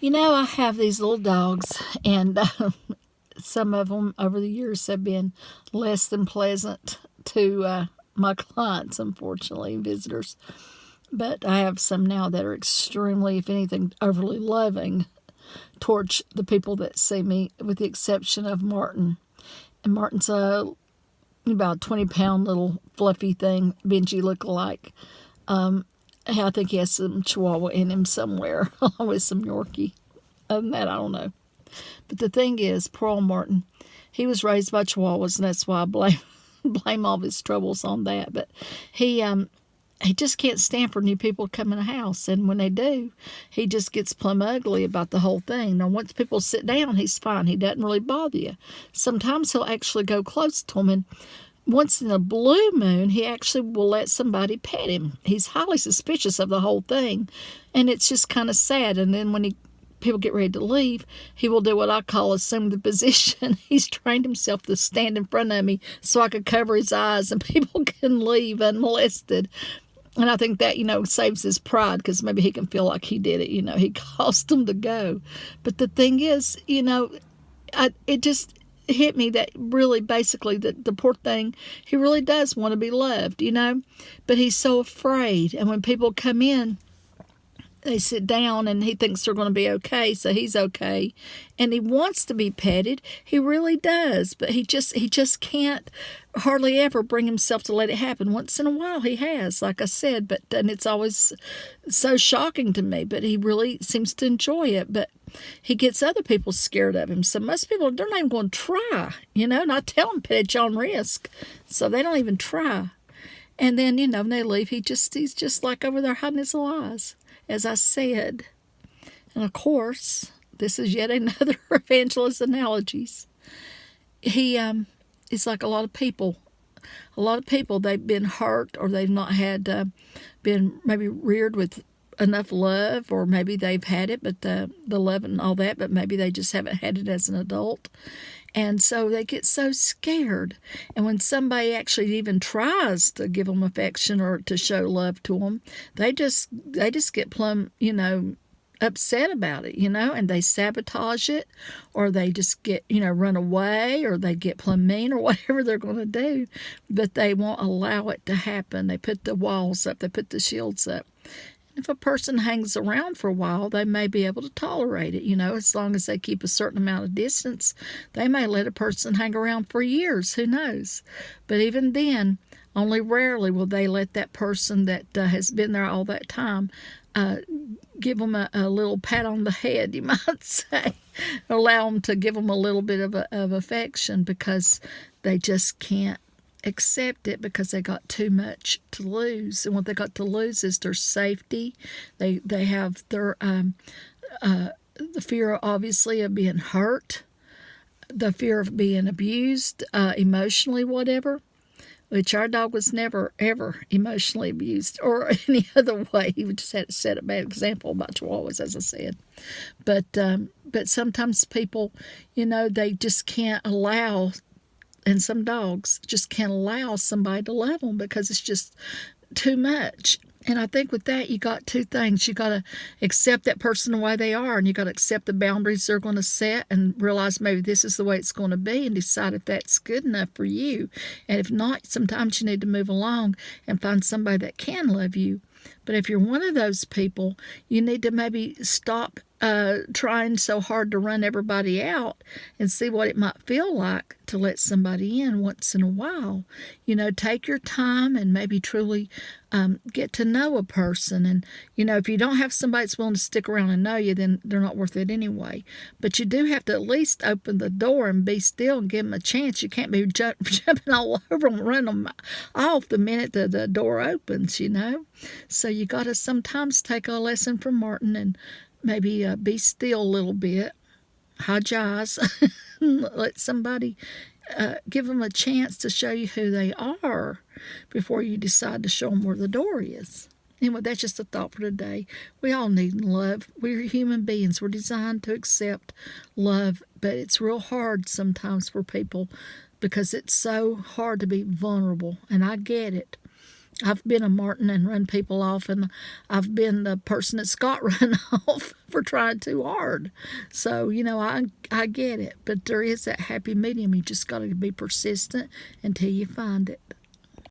I have these little dogs, and some of them over the years have been less than pleasant to my clients, unfortunately, and visitors. But I have some now that are extremely, if anything, overly loving towards the people that see me, with the exception of Martin. And Martin's about a 20-pound little fluffy thing, Benji look-alike. I think he has some Chihuahua in him somewhere, along with some Yorkie. Other than that, I don't know. But the thing is, poor old Martin, he was raised by Chihuahuas, and that's why I blame all of his troubles on that. But he just can't stand for new people to come in the house, and when they do, he just gets plumb ugly about the whole thing. Now, once people sit down, he's fine. He doesn't really bother you. Sometimes he'll actually go close to them, and once in a blue moon, he actually will let somebody pet him. He's highly suspicious of the whole thing, and it's just kind of sad. And then when people get ready to leave, he will do what I call assume the position. He's trained himself to stand in front of me so I could cover his eyes and people can leave unmolested. And I think that, saves his pride, because maybe he can feel like he did it. He caused them to go. But the thing is, it just hit me that really basically the poor thing, he really does want to be loved, but he's so afraid. And when people come in, they sit down and he thinks they're going to be okay, so he's okay, and he wants to be petted. He really does, but he just can't hardly ever bring himself to let it happen. Once in a while he has, like I said, but and it's always so shocking to me, but he really seems to enjoy it. But he gets other people scared of him, so most people, they're not even going to try, and I tell them pet at your own risk, so they don't even try. And then, when they leave, he's just like over there hiding his little eyes, as I said. And of course, this is yet another evangelist analogies. He is like a lot of people. A lot of people, they've been hurt, or they've not had been maybe reared with enough love, or maybe they've had it, but the love and all that, but maybe they just haven't had it as an adult. And so they get so scared. And when somebody actually even tries to give them affection or to show love to them, they just get plumb, upset about it, and they sabotage it, or they just get, run away, or they get plumb mean, or whatever they're going to do. But they won't allow it to happen. They put the walls up, they put the shields up. If a person hangs around for a while, they may be able to tolerate it, as long as they keep a certain amount of distance. They may let a person hang around for years, who knows? But even then, only rarely will they let that person that has been there all that time give them a little pat on the head, you might say. Allow them to give them a little bit of affection, because they just can't accept it, because they got too much to lose. And what they got to lose is their safety. They have their the fear, obviously, of being hurt, the fear of being abused emotionally, whatever, which our dog was never ever emotionally abused or any other way. He just had to set a bad example about Chihuahuas, as I said. But sometimes people, they just can't allow, and some dogs just can't allow somebody to love them, because it's just too much. And I think with that, you got two things. You got to accept that person the way they are, and you got to accept the boundaries they're going to set, and realize maybe this is the way it's going to be, and decide if that's good enough for you. And if not, sometimes you need to move along and find somebody that can love you. But if you're one of those people, you need to maybe stop trying so hard to run everybody out, and see what it might feel like to let somebody in once in a while. Take your time and maybe truly get to know a person. And, if you don't have somebody that's willing to stick around and know you, then they're not worth it anyway. But you do have to at least open the door and be still and give them a chance. You can't be jumping all over them, run them off the minute the door opens, So you got to sometimes take a lesson from Martin and maybe be still a little bit, hide your eyes, let somebody give them a chance to show you who they are before you decide to show them where the door is. Anyway, that's just a thought for today. We all need love. We're human beings. We're designed to accept love, but it's real hard sometimes for people, because it's so hard to be vulnerable, and I get it. I've been a Martin and run people off, and I've been the person that Scott run off for trying too hard. So, I get it. But there is that happy medium. You just got to be persistent until you find it.